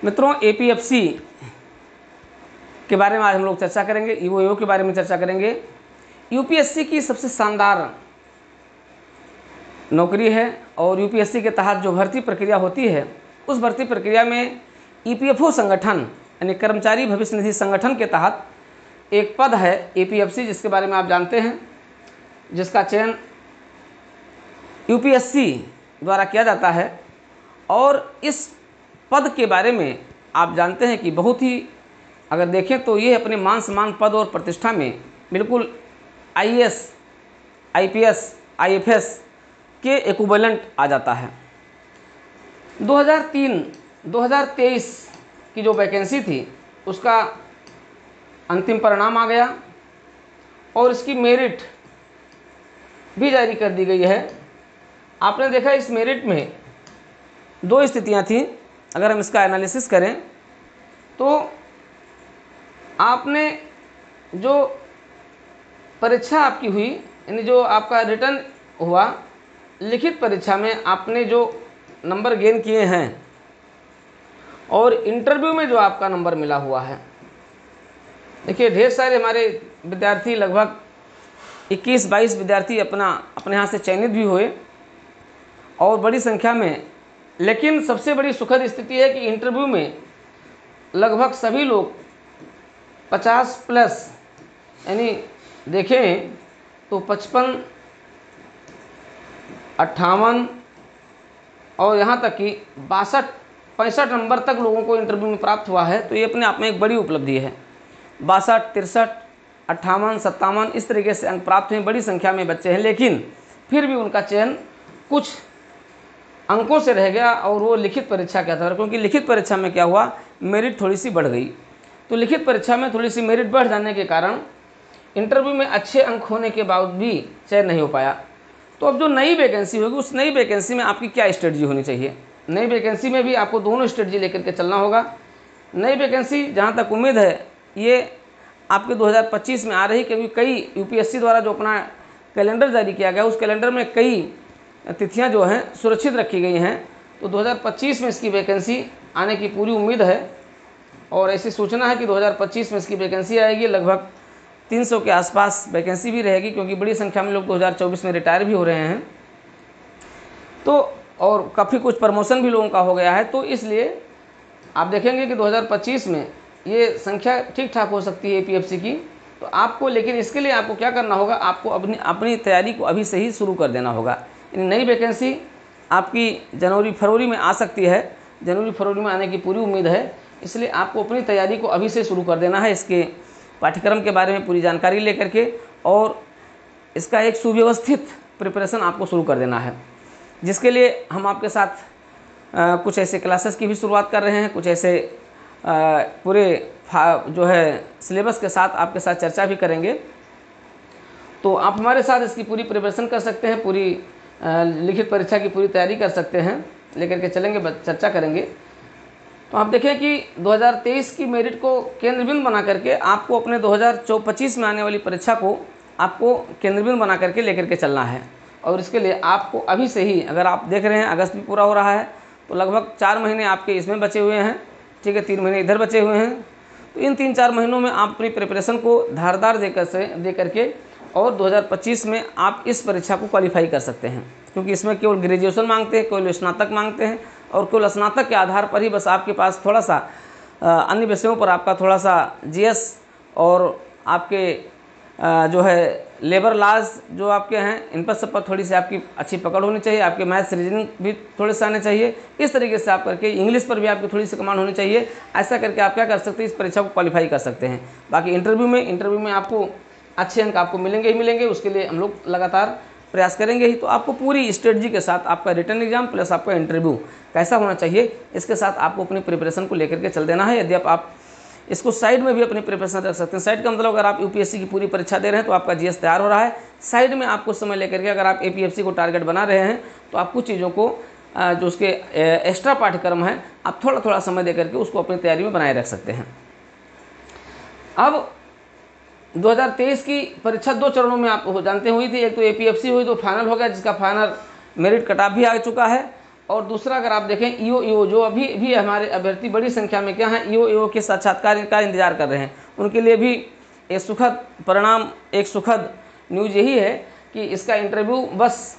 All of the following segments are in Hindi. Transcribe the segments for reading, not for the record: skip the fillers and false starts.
मित्रों, एपीएफसी के बारे में आज हम लोग चर्चा करेंगे, ईओ के बारे में चर्चा करेंगे। यूपीएससी की सबसे शानदार नौकरी है और यूपीएससी के तहत जो भर्ती प्रक्रिया होती है, उस भर्ती प्रक्रिया में ईपीएफओ संगठन यानी कर्मचारी भविष्य निधि संगठन के तहत एक पद है एपीएफसी, जिसके बारे में आप जानते हैं, जिसका चयन यूपीएससी द्वारा किया जाता है। और इस पद के बारे में आप जानते हैं कि बहुत ही, अगर देखें तो ये अपने मान सम्मान, पद और प्रतिष्ठा में बिल्कुल आईएएस, आईपीएस, आईएफएस के इक्विवेलेंट आ जाता है। 2023 की जो वैकेंसी थी उसका अंतिम परिणाम आ गया और इसकी मेरिट भी जारी कर दी गई है। आपने देखा इस मेरिट में दो स्थितियां थीं। अगर हम इसका एनालिसिस करें तो आपने जो परीक्षा आपकी हुई, यानी जो आपका रिटर्न हुआ, लिखित परीक्षा में आपने जो नंबर गेन किए हैं और इंटरव्यू में जो आपका नंबर मिला हुआ है, देखिए ढेर सारे हमारे विद्यार्थी, लगभग 21-22 विद्यार्थी अपने यहाँ से चयनित भी हुए और बड़ी संख्या में। लेकिन सबसे बड़ी सुखद स्थिति है कि इंटरव्यू में लगभग सभी लोग 50 प्लस, यानी देखें तो 55, 58 और यहाँ तक कि 62-65 नंबर तक लोगों को इंटरव्यू में प्राप्त हुआ है। तो ये अपने आप में एक बड़ी उपलब्धि है। 62, 63, 58, 57 इस तरीके से अंक प्राप्त हुए, बड़ी संख्या में बच्चे हैं। लेकिन फिर भी उनका चयन कुछ अंकों से रह गया और वो लिखित परीक्षा के आधार, क्योंकि लिखित परीक्षा में क्या हुआ, मेरिट थोड़ी सी बढ़ गई। तो लिखित परीक्षा में थोड़ी सी मेरिट बढ़ जाने के कारण इंटरव्यू में अच्छे अंक होने के बावजूद भी चयन नहीं हो पाया। तो अब जो नई वैकेंसी होगी, उस नई वैकेंसी में आपकी क्या स्ट्रेटजी होनी चाहिए? नई वैकेंसी में भी आपको दोनों स्ट्रेटजी लेकर के चलना होगा। नई वैकेंसी जहाँ तक उम्मीद है ये आपके 2025 में आ रही, क्योंकि कई यूपीएससी द्वारा जो अपना कैलेंडर जारी किया गया, उस कैलेंडर में कई तिथियां जो हैं सुरक्षित रखी गई हैं। तो 2025 में इसकी वैकेंसी आने की पूरी उम्मीद है और ऐसी सूचना है कि 2025 में इसकी वैकेंसी आएगी। लगभग 300 के आसपास वैकेंसी भी रहेगी, क्योंकि बड़ी संख्या में लोग 2024 में रिटायर भी हो रहे हैं। तो और काफ़ी कुछ प्रमोशन भी लोगों का हो गया है। तो इसलिए आप देखेंगे कि 2025 में ये संख्या ठीक ठाक हो सकती है एपीएफसी की। तो आपको, लेकिन इसके लिए आपको क्या करना होगा, आपको अपनी तैयारी को अभी से ही शुरू कर देना होगा। यानी नई वैकेंसी आपकी जनवरी-फरवरी में आ सकती है, जनवरी-फरवरी में आने की पूरी उम्मीद है। इसलिए आपको अपनी तैयारी को अभी से शुरू कर देना है, इसके पाठ्यक्रम के बारे में पूरी जानकारी लेकर के, और इसका एक सुव्यवस्थित प्रिपरेशन आपको शुरू कर देना है, जिसके लिए हम आपके साथ कुछ ऐसे क्लासेस की भी शुरुआत कर रहे हैं, कुछ ऐसे पूरे जो है सिलेबस के साथ आपके साथ चर्चा भी करेंगे। तो आप हमारे साथ इसकी पूरी प्रिपरेशन कर सकते हैं, पूरी लिखित परीक्षा की पूरी तैयारी कर सकते हैं, लेकर के चलेंगे, चर्चा करेंगे। तो आप देखें कि 2023 की मेरिट को केंद्र बिंदु बना करके आपको अपने 2025 में आने वाली परीक्षा को आपको केंद्र बिंदु बना करके लेकर के चलना है। और इसके लिए आपको अभी से ही, अगर आप देख रहे हैं अगस्त भी पूरा हो रहा है, तो लगभग 4 महीने आपके इसमें बचे हुए हैं, ठीक है, 3 महीने इधर बचे हुए हैं। तो इन 3-4 महीनों में आप अपनी प्रिपरेशन को धारदार दे करके और 2025 में आप इस परीक्षा को क्वालिफाई कर सकते हैं, क्योंकि इसमें केवल ग्रेजुएशन मांगते हैं, केवल स्नातक मांगते हैं, और केवल स्नातक के आधार पर ही बस आपके पास थोड़ा सा अन्य विषयों पर आपका थोड़ा सा जीएस और आपके जो है लेबर लॉज जो आपके हैं, इन पर सब पर थोड़ी सी आपकी अच्छी पकड़ होनी चाहिए। आपके मैथ्स, रीजनिंग भी थोड़े से आने चाहिए। इस तरीके से आप करके इंग्लिश पर भी आपकी थोड़ी सी कमांड होनी चाहिए। ऐसा करके आप क्या कर सकते हैं, इस परीक्षा को क्वालिफाई कर सकते हैं। बाकी इंटरव्यू में आपको अच्छे अंक आपको मिलेंगे ही मिलेंगे, उसके लिए हम लोग लगातार प्रयास करेंगे ही। तो आपको पूरी स्ट्रेटजी के साथ आपका रिटर्न एग्जाम प्लस आपका इंटरव्यू कैसा होना चाहिए, इसके साथ आपको अपनी प्रिपरेशन को लेकर के चल देना है। यदि आप इसको साइड में भी अपनी प्रिपरेशन रख सकते हैं। साइड का मतलब, अगर आप यूपीएससी की पूरी परीक्षा दे रहे हैं तो आपका जीएस तैयार हो रहा है, साइड में आप कुछ समय लेकर के अगर आप एपीएफसी को टारगेट बना रहे हैं तो आप कुछ चीज़ों को जो उसके एक्स्ट्रा पाठ्यक्रम है, आप थोड़ा थोड़ा समय दे करके उसको अपनी तैयारी में बनाए रख सकते हैं। अब 2023 की परीक्षा 2 चरणों में आप जानते हुई थी। एक तो एपीएफसी हुई, तो फाइनल हो गया, जिसका फाइनल मेरिट कट ऑफ भी आ चुका है, और दूसरा अगर आप देखें ईओ जो अभी भी हमारे अभ्यर्थी बड़ी संख्या में क्या हैं ईओ के साक्षात्कार का इंतजार कर रहे हैं, उनके लिए भी एक सुखद परिणाम, एक सुखद न्यूज़ यही है कि इसका इंटरव्यू बस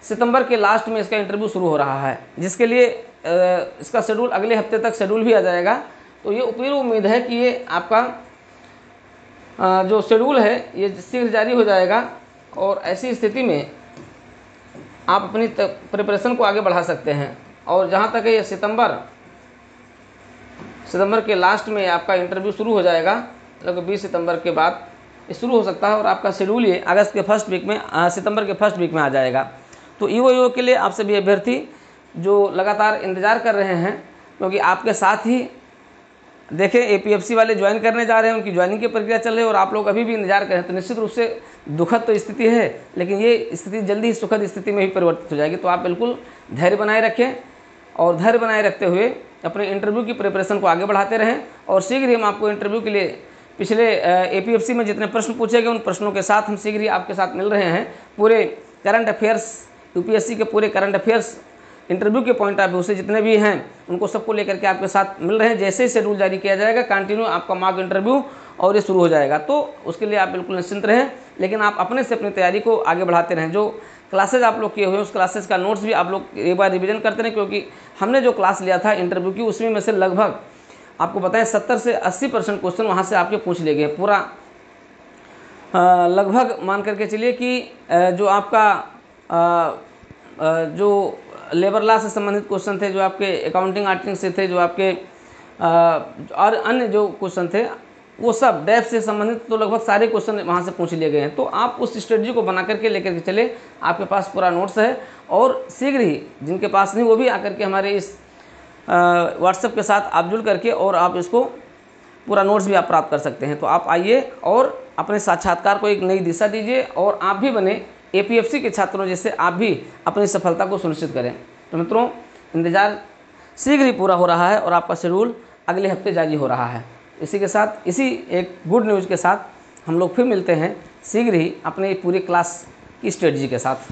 सितंबर के लास्ट में इसका इंटरव्यू शुरू हो रहा है, जिसके लिए इसका शेड्यूल अगले हफ्ते तक शेड्यूल भी आ जाएगा। तो ये पूरी उम्मीद है कि ये आपका जो शेड्यूल है ये शीघ्र जारी हो जाएगा और ऐसी स्थिति में आप अपनी प्रिपरेशन को आगे बढ़ा सकते हैं। और जहाँ तक है ये सितंबर के लास्ट में आपका इंटरव्यू शुरू हो जाएगा, लगभग 20 सितंबर के बाद ये शुरू हो सकता है और आपका शेड्यूल ये अगस्त के फर्स्ट वीक में सितंबर के फर्स्ट वीक में आ जाएगा। तो ईओ के लिए आप सभी अभ्यर्थी जो लगातार इंतज़ार कर रहे हैं, क्योंकि आपके साथ ही देखें एपीएफसी वाले ज्वाइन करने जा रहे हैं, उनकी ज्वाइनिंग की प्रक्रिया चल रही है और आप लोग अभी भी इंतजार कर रहे हैं, तो निश्चित रूप से दुखद तो स्थिति है, लेकिन ये स्थिति जल्दी ही सुखद स्थिति में ही परिवर्तित हो जाएगी। तो आप बिल्कुल धैर्य बनाए रखें और धैर्य बनाए रखते हुए अपने इंटरव्यू की प्रिपरेशन को आगे बढ़ाते रहें और शीघ्र ही हम आपको इंटरव्यू के लिए पिछले एपीएफसी में जितने प्रश्न पूछे गए उन प्रश्नों के साथ हम शीघ्र ही आपके साथ मिल रहे हैं। पूरे करंट अफेयर्स, यूपीएससी के पूरे करंट अफेयर्स इंटरव्यू के पॉइंट ऑफ व्यू से जितने भी हैं उनको सबको लेकर के आपके साथ मिल रहे हैं। जैसे ही शेड्यूल जारी किया जाएगा कंटिन्यू आपका मॉक इंटरव्यू और ये शुरू हो जाएगा, तो उसके लिए आप बिल्कुल निश्चिंत रहें। लेकिन आप अपने से अपनी तैयारी को आगे बढ़ाते रहें। जो क्लासेज आप लोग किए हुए उस क्लासेज का नोट्स भी आप लोग एक बार रिवीजन करते रहें, क्योंकि हमने जो क्लास लिया था इंटरव्यू की उसमें में से लगभग आपको बताएं 70 से 80% क्वेश्चन वहाँ से आपके पूछ लिए गए। पूरा लगभग मान करके चलिए कि जो आपका जो लेबर लॉ से संबंधित क्वेश्चन थे, जो आपके अकाउंटिंग ऑडिटिंग से थे, जो आपके और अन्य जो क्वेश्चन थे वो सब डेप्थ से संबंधित तो लगभग सारे क्वेश्चन वहाँ से पूछ लिए गए हैं। तो आप उस स्ट्रेटजी को बना करके लेकर के चले, आपके पास पूरा नोट्स है और शीघ्र ही जिनके पास नहीं वो भी आकर के हमारे इस व्हाट्सएप के साथ आप जुड़ करके और आप इसको पूरा नोट्स भी आप प्राप्त कर सकते हैं। तो आप आइए और अपने साक्षात्कार को एक नई दिशा दीजिए और आप भी बने एपीएफसी के छात्रों जैसे आप भी अपनी सफलता को सुनिश्चित करें। तो मित्रों, इंतज़ार शीघ्र ही पूरा हो रहा है और आपका शेड्यूल अगले हफ्ते जारी हो रहा है। इसी के साथ, इसी एक गुड न्यूज़ के साथ हम लोग फिर मिलते हैं शीघ्र ही अपने पूरी क्लास की स्ट्रेटजी के साथ।